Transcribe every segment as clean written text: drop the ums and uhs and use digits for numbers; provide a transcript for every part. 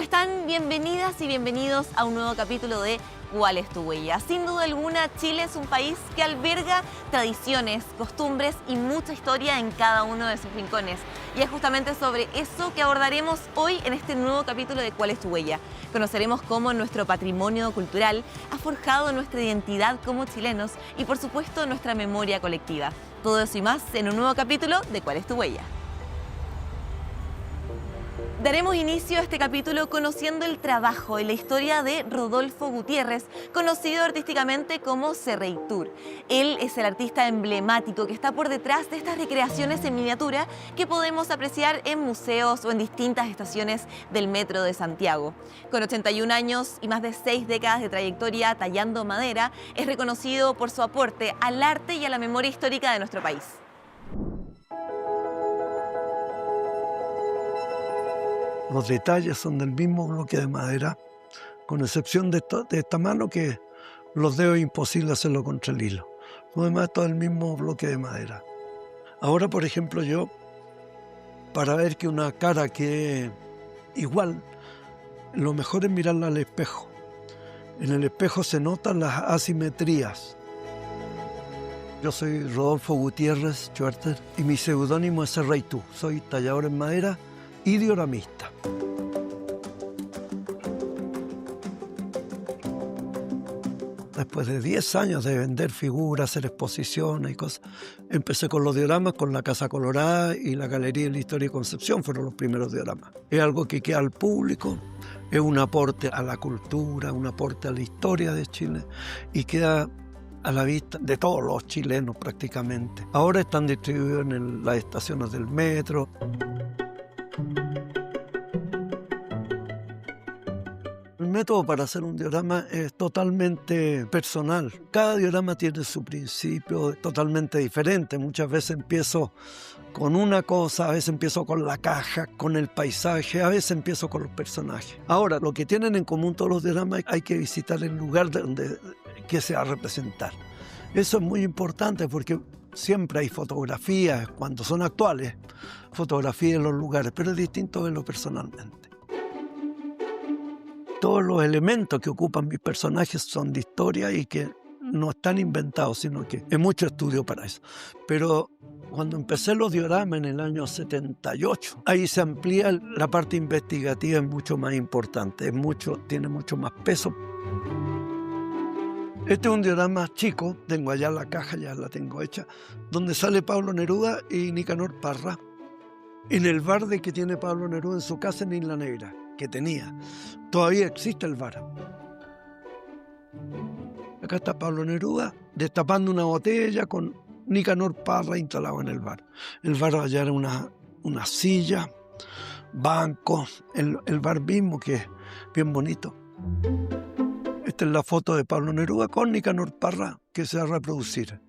están? Bienvenidas y bienvenidos a un nuevo capítulo de ¿Cuál es tu huella? Sin duda alguna, Chile es un país que alberga tradiciones, costumbres y mucha historia en cada uno de sus rincones. Y es justamente sobre eso que abordaremos hoy en este nuevo capítulo de ¿Cuál es tu huella? Conoceremos cómo nuestro patrimonio cultural ha forjado nuestra identidad como chilenos y, por supuesto, nuestra memoria colectiva. Todo eso y más en un nuevo capítulo de ¿Cuál es tu huella? Daremos inicio a este capítulo conociendo el trabajo y la historia de Rodolfo Gutiérrez, conocido artísticamente como Serreytur. Él es el artista emblemático que está por detrás de estas recreaciones en miniatura que podemos apreciar en museos o en distintas estaciones del Metro de Santiago. Con 81 años y más de 6 décadas de trayectoria tallando madera, es reconocido por su aporte al arte y a la memoria histórica de nuestro país. Los detalles son del mismo bloque de madera, con excepción de esta mano que los dedos es imposible hacerlo contra el hilo. Lo demás todo el mismo bloque de madera. Ahora, por ejemplo, yo, para ver que una cara quede igual, lo mejor es mirarla al espejo. En el espejo se notan las asimetrías. Yo soy Rodolfo Gutiérrez Schwerter y mi seudónimo es Serreytur. Soy tallador en madera y dioramista. Después de 10 años de vender figuras, hacer exposiciones y cosas, empecé con los dioramas, con la Casa Colorada y la Galería de la Historia de Concepción, fueron los primeros dioramas. Es algo que queda al público, es un aporte a la cultura, un aporte a la historia de Chile y queda a la vista de todos los chilenos prácticamente. Ahora están distribuidos en las estaciones del metro. El método para hacer un diorama es totalmente personal. Cada diorama tiene su principio totalmente diferente. Muchas veces empiezo con una cosa, a veces empiezo con la caja, con el paisaje, a veces empiezo con los personajes. Ahora, lo que tienen en común todos los dioramas, hay que visitar el lugar que se va a representar. Eso es muy importante porque siempre hay fotografías, cuando son actuales, fotografías en los lugares, pero es distinto verlo personalmente. Todos los elementos que ocupan mis personajes son de historia y que no están inventados, sino que hay mucho estudio para eso. Pero cuando empecé los dioramas en el año 78, ahí se amplía la parte investigativa, es mucho más importante, tiene mucho más peso. Este es un diorama chico, tengo allá la caja, ya la tengo hecha, donde sale Pablo Neruda y Nicanor Parra, en el bar que tiene Pablo Neruda en su casa en Isla Negra, que tenía. Todavía existe el bar. Acá está Pablo Neruda destapando una botella con Nicanor Parra instalado en el bar. El bar allá era una silla, bancos, el bar mismo que es bien bonito. Esta es la foto de Pablo Neruda con Nicanor Parra que se va a reproducir.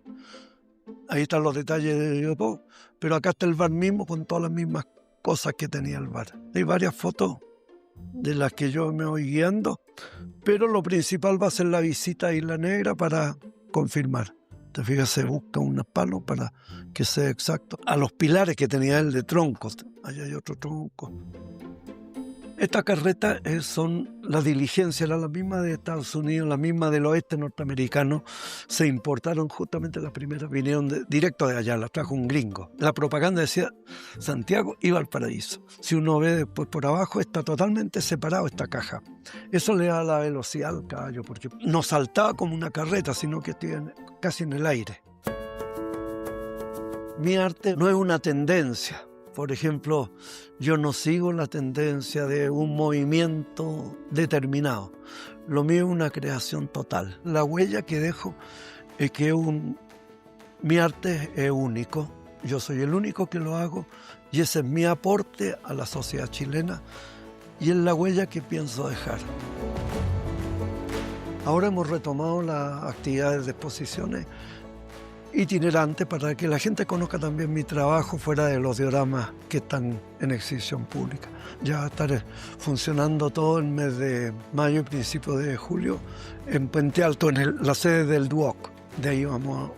Ahí están los detalles de Leopoldo, pero acá está el bar mismo con todas las mismas cosas que tenía el bar. Hay varias fotos de las que yo me voy guiando, pero lo principal va a ser la visita a Isla Negra para confirmar. Te fijas, se busca unos palos para que sea exacto. A los pilares que tenía él de troncos, allá hay otro tronco. Estas carretas son la diligencia, era la misma de Estados Unidos, la misma del oeste norteamericano. Se importaron justamente las primeras, vinieron directo de allá, las trajo un gringo. La propaganda decía, Santiago iba al paraíso. Si uno ve después por abajo, está totalmente separado esta caja. Eso le da la velocidad al caballo, porque no saltaba como una carreta, sino que estoy casi en el aire. Mi arte no es una tendencia. Por ejemplo, yo no sigo la tendencia de un movimiento determinado. Lo mío es una creación total. La huella que dejo es que mi arte es único. Yo soy el único que lo hago y ese es mi aporte a la sociedad chilena y es la huella que pienso dejar. Ahora hemos retomado las actividades de exposiciones itinerante para que la gente conozca también mi trabajo fuera de los dioramas que están en exhibición pública. Ya va a estar funcionando todo el mes de mayo y principio de julio en Puente Alto, en la sede del Duoc. De ahí vamos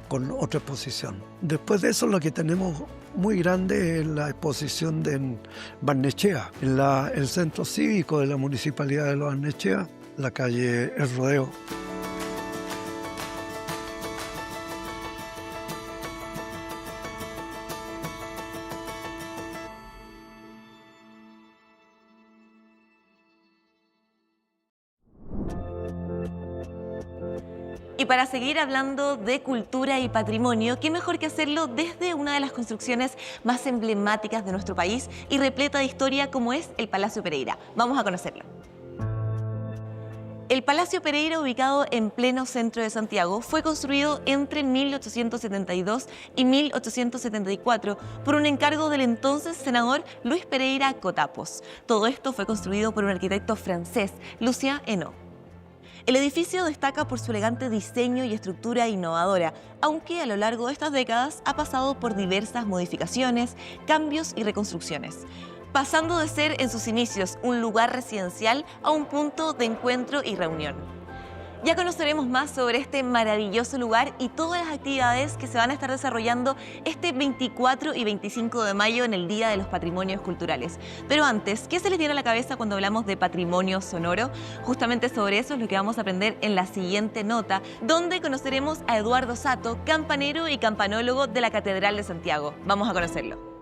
con otra exposición. Después de eso, lo que tenemos muy grande es la exposición de Barnechea, en el centro cívico de la Municipalidad de Los Barnechea, la calle El Rodeo. Y para seguir hablando de cultura y patrimonio, qué mejor que hacerlo desde una de las construcciones más emblemáticas de nuestro país y repleta de historia como es el Palacio Pereira. Vamos a conocerlo. El Palacio Pereira, ubicado en pleno centro de Santiago, fue construido entre 1872 y 1874 por un encargo del entonces senador Luis Pereira Cotapos. Todo esto fue construido por un arquitecto francés, Lucien Henot. El edificio destaca por su elegante diseño y estructura innovadora, aunque a lo largo de estas décadas ha pasado por diversas modificaciones, cambios y reconstrucciones, pasando de ser en sus inicios un lugar residencial a un punto de encuentro y reunión. Ya conoceremos más sobre este maravilloso lugar y todas las actividades que se van a estar desarrollando este 24 y 25 de mayo en el Día de los Patrimonios Culturales. Pero antes, ¿qué se les viene a la cabeza cuando hablamos de patrimonio sonoro? Justamente sobre eso es lo que vamos a aprender en la siguiente nota, donde conoceremos a Eduardo Sato, campanero y campanólogo de la Catedral de Santiago. Vamos a conocerlo.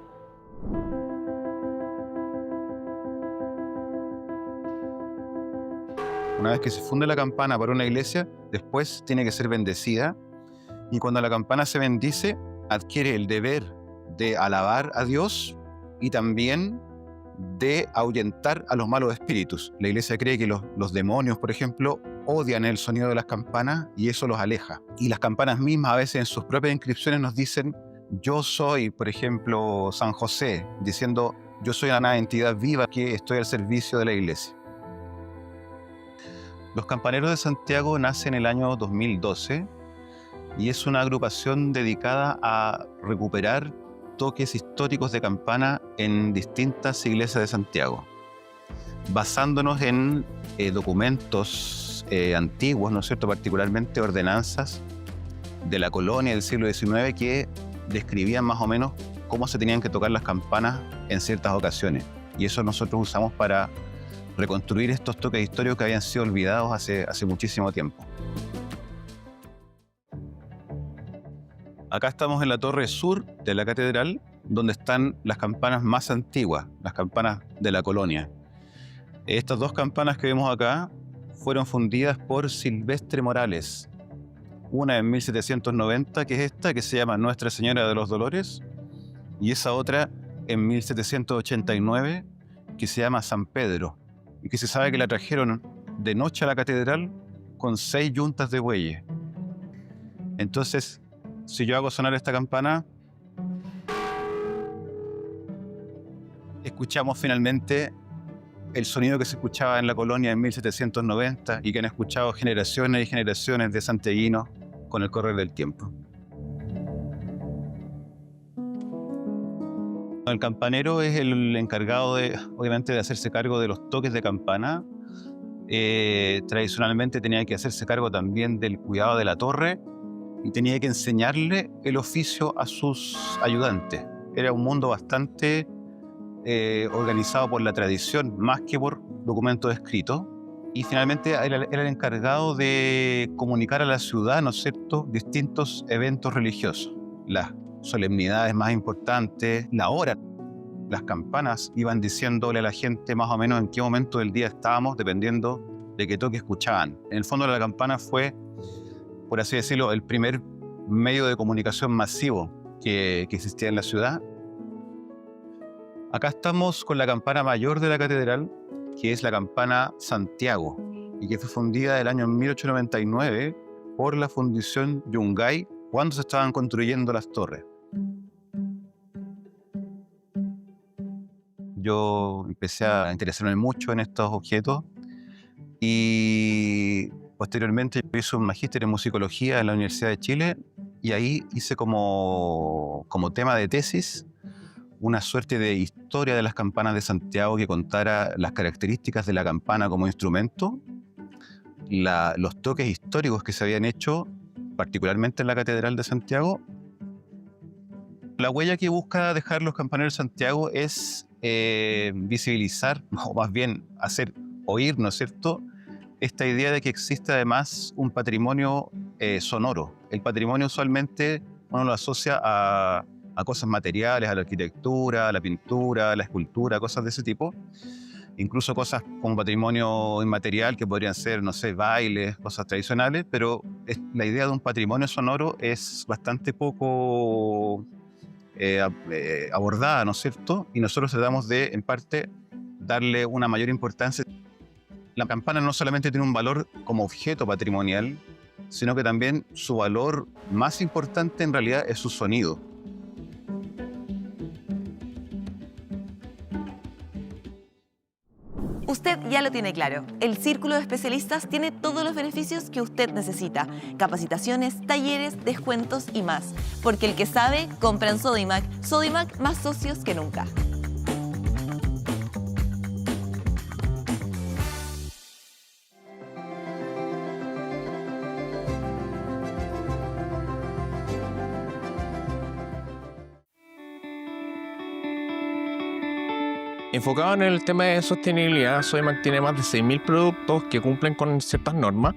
Una vez que se funde la campana para una iglesia, después tiene que ser bendecida. Y cuando la campana se bendice, adquiere el deber de alabar a Dios y también de ahuyentar a los malos espíritus. La iglesia cree que los demonios, por ejemplo, odian el sonido de las campanas y eso los aleja. Y las campanas mismas a veces en sus propias inscripciones nos dicen: yo soy, por ejemplo, San José, diciendo: yo soy una entidad viva que estoy al servicio de la iglesia. Los Campaneros de Santiago nacen en el año 2012 y es una agrupación dedicada a recuperar toques históricos de campana en distintas iglesias de Santiago, basándonos en documentos antiguos, ¿no es cierto?, particularmente ordenanzas de la colonia del siglo XIX que describían más o menos cómo se tenían que tocar las campanas en ciertas ocasiones. Y eso nosotros usamos para reconstruir estos toques históricos que habían sido olvidados hace muchísimo tiempo. Acá estamos en la torre sur de la catedral, donde están las campanas más antiguas, las campanas de la colonia. Estas dos campanas que vemos acá fueron fundidas por Silvestre Morales. Una en 1790, que es esta, que se llama Nuestra Señora de los Dolores, y esa otra en 1789, que se llama San Pedro, y que se sabe que la trajeron de noche a la catedral con 6 yuntas de bueyes. Entonces, si yo hago sonar esta campana, escuchamos finalmente el sonido que se escuchaba en la colonia en 1790 y que han escuchado generaciones y generaciones de santiaguinos con el correr del tiempo. El campanero es el encargado obviamente, de hacerse cargo de los toques de campana. Tradicionalmente tenía que hacerse cargo también del cuidado de la torre y tenía que enseñarle el oficio a sus ayudantes. Era un mundo bastante organizado por la tradición, más que por documentos escritos. Y finalmente era el encargado de comunicar a la ciudad, ¿no es cierto?, distintos eventos religiosos. Las solemnidades más importantes, la hora. Las campanas iban diciéndole a la gente más o menos en qué momento del día estábamos, dependiendo de qué toque escuchaban. En el fondo, la campana fue, por así decirlo, el primer medio de comunicación masivo que existía en la ciudad. Acá estamos con la campana mayor de la catedral, que es la campana Santiago, y que fue fundida el año 1899 por la Fundición Yungay, cuando se estaban construyendo las torres. Yo empecé a interesarme mucho en estos objetos y posteriormente yo hice un magíster en musicología en la Universidad de Chile y ahí hice como tema de tesis una suerte de historia de las campanas de Santiago que contara las características de la campana como instrumento, los toques históricos que se habían hecho, particularmente en la Catedral de Santiago, La huella que busca dejar los Campaneros de Santiago es visibilizar, o más bien hacer oír, ¿no es cierto?, esta idea de que existe además un patrimonio sonoro. El patrimonio usualmente uno lo asocia a cosas materiales, a la arquitectura, a la pintura, a la escultura, cosas de ese tipo. Incluso cosas como patrimonio inmaterial que podrían ser, no sé, bailes, cosas tradicionales, pero la idea de un patrimonio sonoro es bastante poco abordada, ¿no es cierto? Y nosotros tratamos de, en parte, darle una mayor importancia. La campana no solamente tiene un valor como objeto patrimonial, sino que también su valor más importante en realidad es su sonido. Usted ya lo tiene claro, el Círculo de Especialistas tiene todos los beneficios que usted necesita, capacitaciones, talleres, descuentos y más, porque el que sabe, compra en Sodimac. Sodimac, más socios que nunca. Enfocado en el tema de sostenibilidad, Sodimac tiene más de 6.000 productos que cumplen con ciertas normas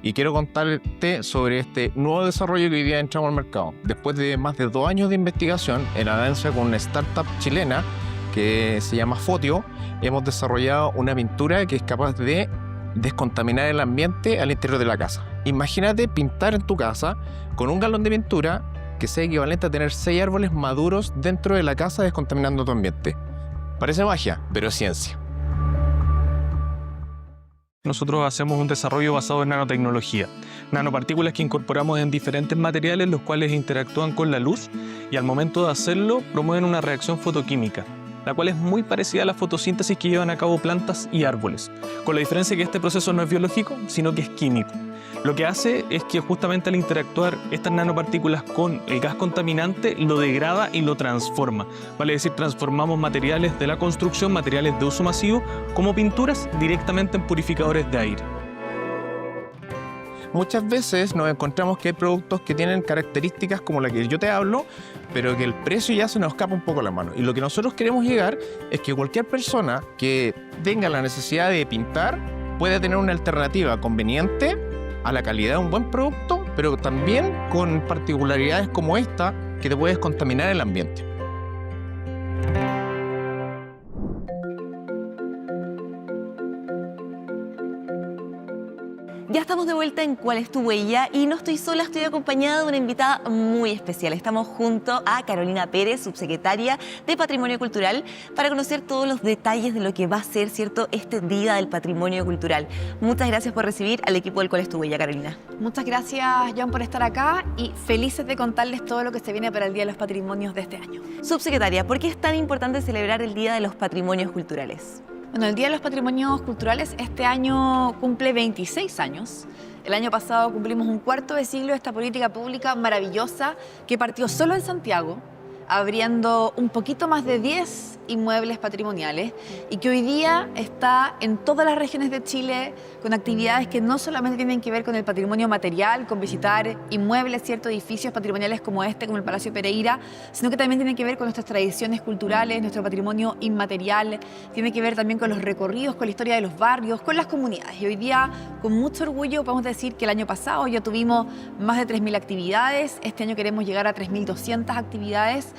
y quiero contarte sobre este nuevo desarrollo que hoy día entramos al mercado. Después de más de 2 años de investigación en alianza con una startup chilena que se llama Fotio, hemos desarrollado una pintura que es capaz de descontaminar el ambiente al interior de la casa. Imagínate pintar en tu casa con un galón de pintura que sea equivalente a tener 6 árboles maduros dentro de la casa descontaminando tu ambiente. Parece magia, pero es ciencia. Nosotros hacemos un desarrollo basado en nanotecnología, nanopartículas que incorporamos en diferentes materiales los cuales interactúan con la luz y al momento de hacerlo promueven una reacción fotoquímica, la cual es muy parecida a la fotosíntesis que llevan a cabo plantas y árboles, con la diferencia que este proceso no es biológico, sino que es químico. Lo que hace es que justamente al interactuar estas nanopartículas con el gas contaminante lo degrada y lo transforma. Vale decir, transformamos materiales de la construcción, materiales de uso masivo, como pinturas directamente en purificadores de aire. Muchas veces nos encontramos que hay productos que tienen características como la que yo te hablo, pero que el precio ya se nos escapa un poco la mano. Y lo que nosotros queremos llegar es que cualquier persona que tenga la necesidad de pintar pueda tener una alternativa conveniente a la calidad de un buen producto, pero también con particularidades como esta que te puedes contaminar el ambiente. Ya estamos de vuelta en ¿Cuál es tu huella? Y no estoy sola, estoy acompañada de una invitada muy especial. Estamos junto a Carolina Pérez, subsecretaria de Patrimonio Cultural, para conocer todos los detalles de lo que va a ser, ¿cierto?, este Día del Patrimonio Cultural. Muchas gracias por recibir al equipo del ¿Cuál es tu huella?, Carolina. Muchas gracias, Joan, por estar acá y felices de contarles todo lo que se viene para el Día de los Patrimonios de este año. Subsecretaria, ¿por qué es tan importante celebrar el Día de los Patrimonios Culturales? Bueno, el Día de los Patrimonios Culturales este año cumple 26 años. El año pasado cumplimos un cuarto de siglo de esta política pública maravillosa que partió solo en Santiago, abriendo un poquito más de 10 inmuebles patrimoniales y que hoy día está en todas las regiones de Chile con actividades que no solamente tienen que ver con el patrimonio material, con visitar inmuebles, ciertos edificios patrimoniales como este, como el Palacio Pereira, sino que también tienen que ver con nuestras tradiciones culturales, nuestro patrimonio inmaterial, tiene que ver también con los recorridos, con la historia de los barrios, con las comunidades. Y hoy día, con mucho orgullo, podemos decir que el año pasado ya tuvimos más de 3.000 actividades, este año queremos llegar a 3.200 actividades.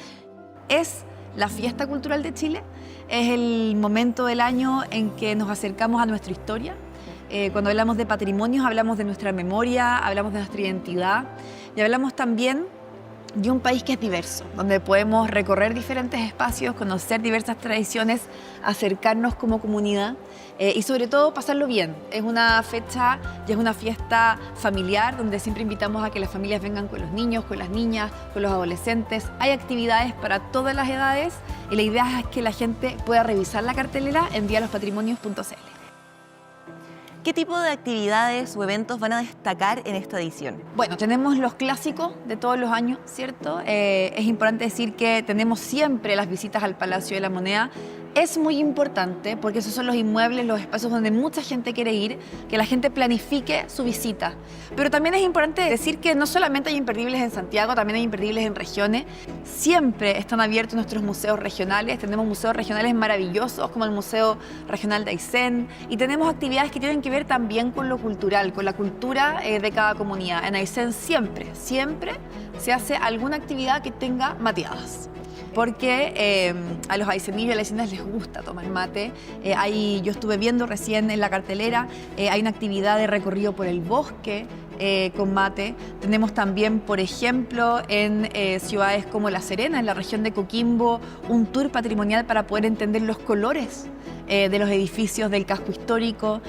Es la fiesta cultural de Chile, es el momento del año en que nos acercamos a nuestra historia. Cuando hablamos de patrimonios, hablamos de nuestra memoria, hablamos de nuestra identidad y hablamos también de un país que es diverso, donde podemos recorrer diferentes espacios, conocer diversas tradiciones, acercarnos como comunidad y sobre todo pasarlo bien. Es una fecha y es una fiesta familiar donde siempre invitamos a que las familias vengan con los niños, con las niñas, con los adolescentes. Hay actividades para todas las edades y la idea es que la gente pueda revisar la cartelera en dialospatrimonio.cl. ¿Qué tipo de actividades o eventos van a destacar en esta edición? Bueno, tenemos los clásicos de todos los años, ¿cierto? Es importante decir que tenemos siempre las visitas al Palacio de la Moneda. Es muy importante, porque esos son los inmuebles, los espacios donde mucha gente quiere ir, que la gente planifique su visita. Pero también es importante decir que no solamente hay imperdibles en Santiago, también hay imperdibles en regiones. Siempre están abiertos nuestros museos regionales. Tenemos museos regionales maravillosos, como el Museo Regional de Aysén, y tenemos actividades que tienen que ver también con lo cultural, con la cultura de cada comunidad. En Aysén siempre se hace alguna actividad que tenga mateadas, porque a los aycenillos y a las aycenas les gusta tomar mate. Yo estuve viendo recién en la cartelera, hay una actividad de recorrido por el bosque con mate. Tenemos también, por ejemplo, en ciudades como La Serena, en la región de Coquimbo, un tour patrimonial para poder entender los colores de los edificios del casco histórico.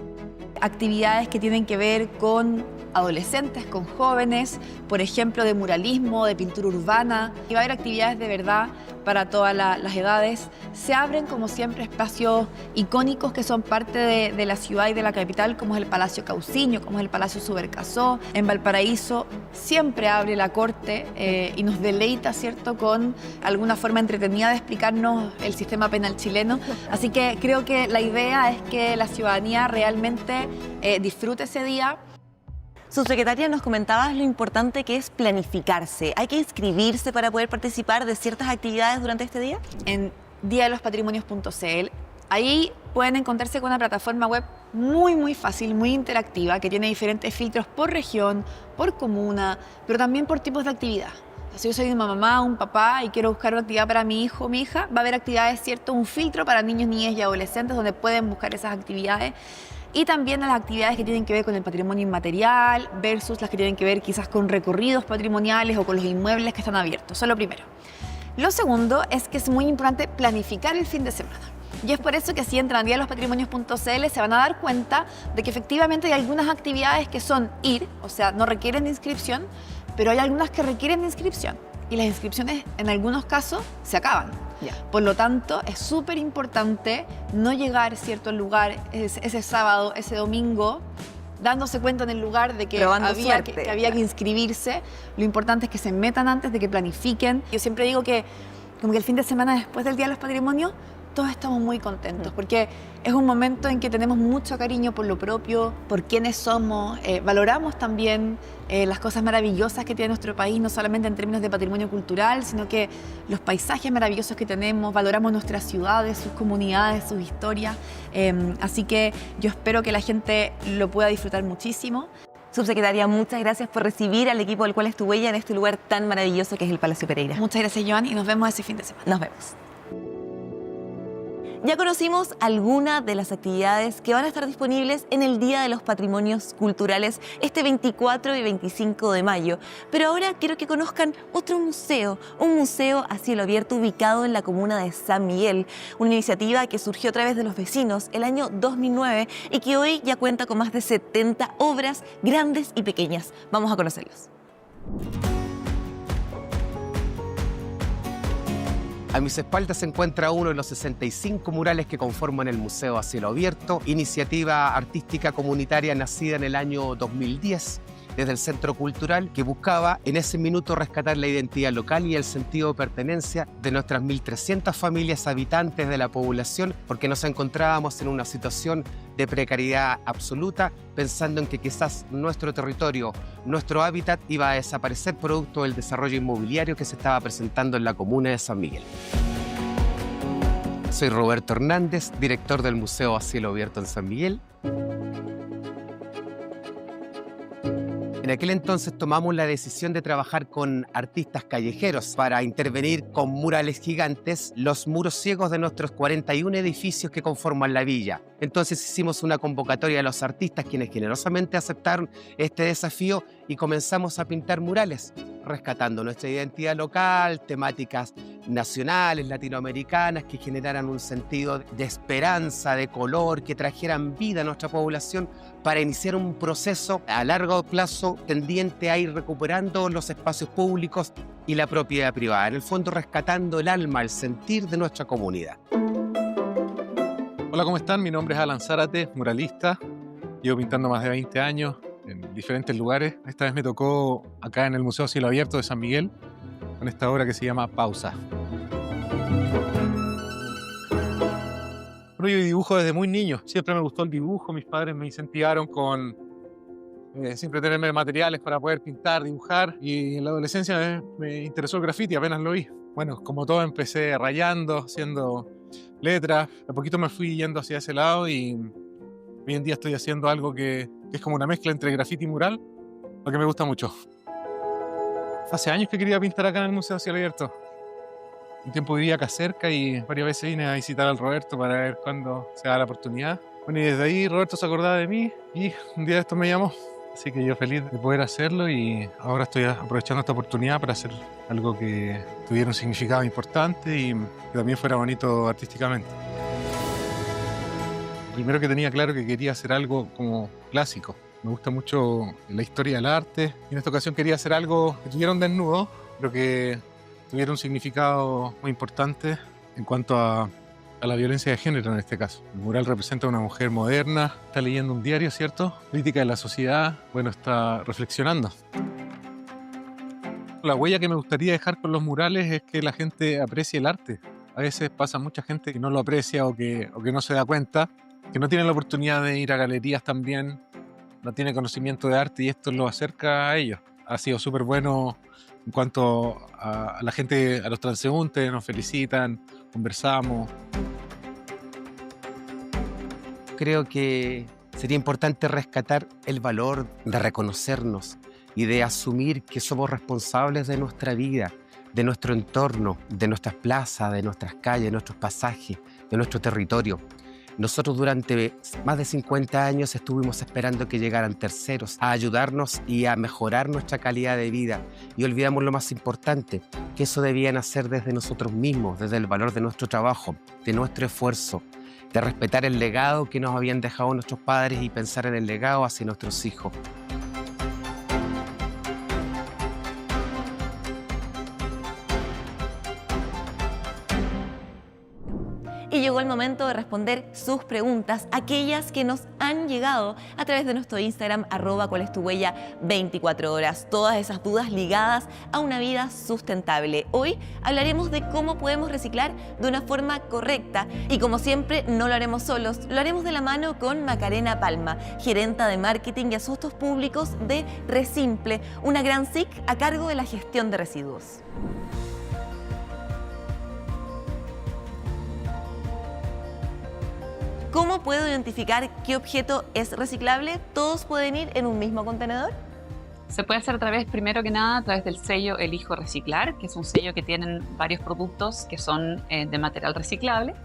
Actividades que tienen que ver con adolescentes, con jóvenes, por ejemplo, de muralismo, de pintura urbana. Y va a haber actividades de verdad para todas las edades. Se abren, como siempre, espacios icónicos que son parte de la ciudad y de la capital, como es el Palacio Cauciño, como es el Palacio Subercasó. En Valparaíso siempre abre la corte y nos deleita, ¿cierto?, con alguna forma entretenida de explicarnos el sistema penal chileno. Así que creo que la idea es que la ciudadanía realmente disfrute ese día. Subsecretaria, nos comentabas lo importante que es planificarse. ¿Hay que inscribirse para poder participar de ciertas actividades durante este día? En diadelospatrimonios.cl, ahí pueden encontrarse con una plataforma web muy fácil, muy interactiva, que tiene diferentes filtros por región, por comuna, pero también por tipos de actividad. Si yo soy una mamá, un papá y quiero buscar una actividad para mi hijo o mi hija, va a haber actividades, ¿cierto? Un filtro para niños, niñas y adolescentes donde pueden buscar esas actividades. Y también las actividades que tienen que ver con el patrimonio inmaterial versus las que tienen que ver quizás con recorridos patrimoniales o con los inmuebles que están abiertos. Eso es lo primero. Lo segundo es que es muy importante planificar el fin de semana. Y es por eso que si entran a diadelospatrimonios.cl se van a dar cuenta de que efectivamente hay algunas actividades que son ir, o sea, no requieren de inscripción, pero hay algunas que requieren de inscripción. Y las inscripciones en algunos casos se acaban. Por lo tanto, es súper importante no llegar, ¿cierto?, al lugar ese sábado, ese domingo, dándose cuenta en el lugar de que había que inscribirse. Lo importante es que se metan antes, de que planifiquen. Yo siempre digo que como que el fin de semana después del Día de los Patrimonios todos estamos muy contentos, porque es un momento en que tenemos mucho cariño por lo propio, por quiénes somos, valoramos también las cosas maravillosas que tiene nuestro país, no solamente en términos de patrimonio cultural, sino que los paisajes maravillosos que tenemos, valoramos nuestras ciudades, sus comunidades, sus historias, así que yo espero que la gente lo pueda disfrutar muchísimo. Subsecretaria, muchas gracias por recibir al equipo del cual estuve ella en este lugar tan maravilloso que es el Palacio Pereira. Muchas gracias, Joan, y nos vemos ese fin de semana. Nos vemos. Ya conocimos algunas de las actividades que van a estar disponibles en el Día de los Patrimonios Culturales este 24 y 25 de mayo. Pero ahora quiero que conozcan otro museo, un museo a cielo abierto ubicado en la comuna de San Miguel. Una iniciativa que surgió a través de los vecinos el año 2009 y que hoy ya cuenta con más de 70 obras grandes y pequeñas. Vamos a conocerlos. A mis espaldas se encuentra uno de los 65 murales que conforman el Museo a Cielo Abierto, iniciativa artística comunitaria nacida en el año 2010 desde el Centro Cultural, que buscaba en ese minuto rescatar la identidad local y el sentido de pertenencia de nuestras 1.300 familias habitantes de la población, porque nos encontrábamos en una situación de precariedad absoluta, pensando en que quizás nuestro territorio, nuestro hábitat iba a desaparecer producto del desarrollo inmobiliario que se estaba presentando en la comuna de San Miguel. Soy Roberto Hernández, director del Museo a Cielo Abierto en San Miguel. En aquel entonces tomamos la decisión de trabajar con artistas callejeros para intervenir con murales gigantes los muros ciegos de nuestros 41 edificios que conforman la villa. Entonces hicimos una convocatoria a los artistas, quienes generosamente aceptaron este desafío, y comenzamos a pintar murales, rescatando nuestra identidad local, temáticas nacionales, latinoamericanas, que generaran un sentido de esperanza, de color, que trajeran vida a nuestra población, para iniciar un proceso a largo plazo tendiente a ir recuperando los espacios públicos y la propiedad privada, en el fondo rescatando el alma, el sentir de nuestra comunidad. Hola, ¿cómo están? Mi nombre es Alan Zárate, muralista. Llevo pintando más de 20 años en diferentes lugares. Esta vez me tocó acá en el Museo a Cielo Abierto de San Miguel, con esta obra que se llama Pausa. dibujo desde muy niño. Siempre me gustó el dibujo. Mis padres me incentivaron con siempre tenerme materiales para poder pintar, dibujar. Y en la adolescencia me interesó el graffiti, apenas lo vi. Bueno, como todo, empecé rayando, haciendo letras. A poquito me fui yendo hacia ese lado y hoy en día estoy haciendo algo que es como una mezcla entre graffiti y mural, lo que me gusta mucho. Hace años que quería pintar acá en el Museo Cielo Abierto. Un tiempo vivía acá cerca y varias veces vine a visitar al Roberto para ver cuándo se da la oportunidad. Bueno, y desde ahí Roberto se acordaba de mí y un día de esto me llamó. Así que yo feliz de poder hacerlo y ahora estoy aprovechando esta oportunidad para hacer algo que tuviera un significado importante y que también fuera bonito artísticamente. Primero que tenía claro que quería hacer algo como clásico. Me gusta mucho la historia del arte y en esta ocasión quería hacer algo que tuviera un desnudo, pero que tuviera un significado muy importante en cuanto a la violencia de género en este caso. El mural representa a una mujer moderna, está leyendo un diario, ¿cierto? Crítica de la sociedad, bueno, está reflexionando. La huella que me gustaría dejar con los murales es que la gente aprecie el arte. A veces pasa mucha gente que no lo aprecia o que no se da cuenta, que no tiene la oportunidad de ir a galerías también, no tiene conocimiento de arte y esto lo acerca a ellos. Ha sido súper bueno en cuanto a la gente, a los transeúntes, nos felicitan, conversamos. Creo que sería importante rescatar el valor de reconocernos y de asumir que somos responsables de nuestra vida, de nuestro entorno, de nuestras plazas, de nuestras calles, de nuestros pasajes, de nuestro territorio. Nosotros durante más de 50 años estuvimos esperando que llegaran terceros a ayudarnos y a mejorar nuestra calidad de vida y olvidamos lo más importante, que eso debía nacer desde nosotros mismos, desde el valor de nuestro trabajo, de nuestro esfuerzo, de respetar el legado que nos habían dejado nuestros padres y pensar en el legado hacia nuestros hijos. Y llegó el momento de responder sus preguntas, aquellas que nos han llegado a través de nuestro Instagram, @cualestuhuella 24 horas. Todas esas dudas ligadas a una vida sustentable. Hoy hablaremos de cómo podemos reciclar de una forma correcta y como siempre no lo haremos solos, lo haremos de la mano con Macarena Palma, gerenta de marketing y asuntos públicos de Resimple, una gran SIC a cargo de la gestión de residuos. ¿Cómo puedo identificar qué objeto es reciclable? ¿Todos pueden ir en un mismo contenedor? Se puede hacer primero que nada, a través del sello Elijo Reciclar, que es un sello que tienen varios productos que son de material reciclable,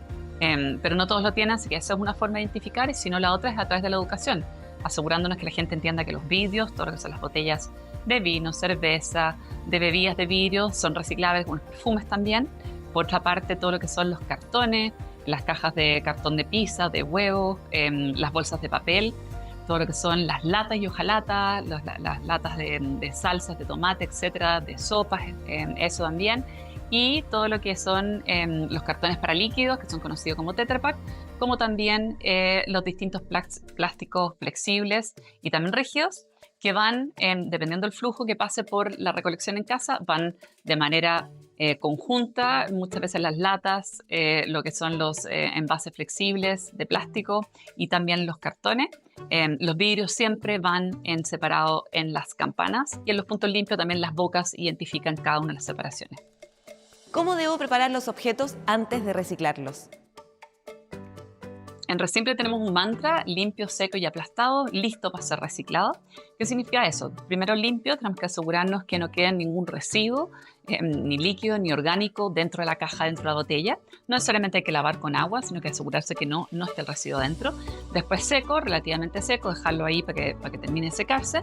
pero no todos lo tienen, así que esa es una forma de identificar, y si no, la otra es a través de la educación, asegurándonos que la gente entienda que los vidrios, todo lo que son las botellas de vino, cerveza, de bebidas de vidrio, son reciclables, como los perfumes también. Por otra parte, todo lo que son los cartones, las cajas de cartón de pizza, de huevos, las bolsas de papel, todo lo que son las latas y hojalata, las latas de salsas, de tomate, etcétera, de sopas, eso también. Y todo lo que son los cartones para líquidos, que son conocidos como Tetra Pak, como también los distintos plásticos flexibles y también rígidos, que van, dependiendo del flujo que pase por la recolección en casa, van de manera conjunta. Muchas veces las latas, lo que son los envases flexibles de plástico y también los cartones. Los vidrios siempre van en separado en las campanas, y en los puntos limpios también las bocas identifican cada una de las separaciones. ¿Cómo debo preparar los objetos antes de reciclarlos? En Resimple tenemos un mantra: limpio, seco y aplastado, listo para ser reciclado. ¿Qué significa eso? Primero, limpio, tenemos que asegurarnos que no quede ningún residuo, ni líquido ni orgánico dentro de la caja, dentro de la botella. No necesariamente hay que lavar con agua, sino que asegurarse que no esté el residuo dentro. Después seco, relativamente seco, dejarlo ahí para que termine de secarse.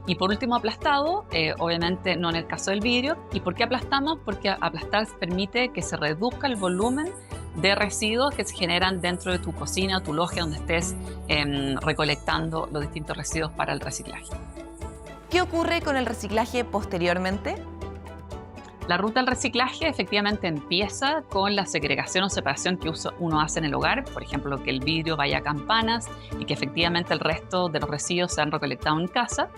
Y por último, aplastado, obviamente no en el caso del vidrio. ¿Y por qué aplastamos? Porque aplastar permite que se reduzca el volumen de residuos que se generan dentro de tu cocina o tu logia donde estés recolectando los distintos residuos para el reciclaje. ¿Qué ocurre con el reciclaje posteriormente? La ruta del reciclaje efectivamente empieza con la segregación o separación que uno hace en el hogar, por ejemplo, que el vidrio vaya a campanas y que efectivamente el resto de los residuos sean recolectados en casa.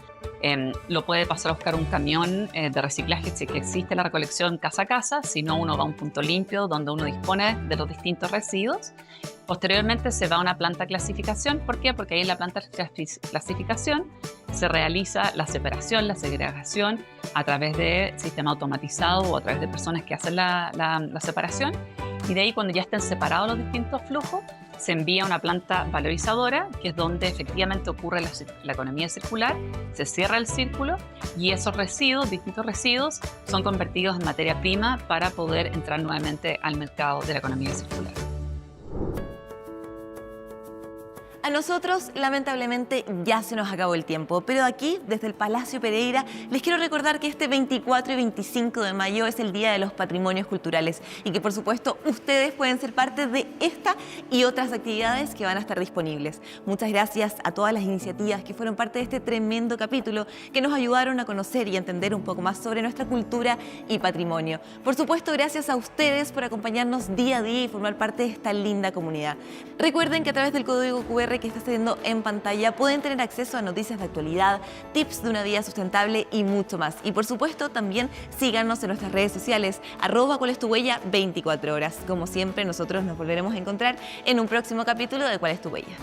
Lo puede pasar a buscar un camión de reciclaje si existe la recolección casa a casa, si no, uno va a un punto limpio donde uno dispone de los distintos residuos. Posteriormente se va a una planta de clasificación. ¿Por qué? Porque ahí en la planta de clasificación se realiza la separación, la segregación a través de sistema automatizado o a través de personas que hacen la separación. Y de ahí, cuando ya estén separados los distintos flujos, se envía a una planta valorizadora, que es donde efectivamente ocurre la economía circular, se cierra el círculo y esos residuos, distintos residuos, son convertidos en materia prima para poder entrar nuevamente al mercado de la economía circular. A nosotros, lamentablemente, ya se nos acabó el tiempo, pero aquí, desde el Palacio Pereira, les quiero recordar que este 24 y 25 de mayo es el Día de los Patrimonios Culturales y que, por supuesto, ustedes pueden ser parte de esta y otras actividades que van a estar disponibles. Muchas gracias a todas las iniciativas que fueron parte de este tremendo capítulo, que nos ayudaron a conocer y entender un poco más sobre nuestra cultura y patrimonio. Por supuesto, gracias a ustedes por acompañarnos día a día y formar parte de esta linda comunidad. Recuerden que a través del código QR que está saliendo en pantalla pueden tener acceso a noticias de actualidad, tips de una vida sustentable y mucho más. Y por supuesto también síganos en nuestras redes sociales @cualestuhuella 24 horas. Como siempre, nosotros nos volveremos a encontrar en un próximo capítulo de ¿Cuál es tu huella?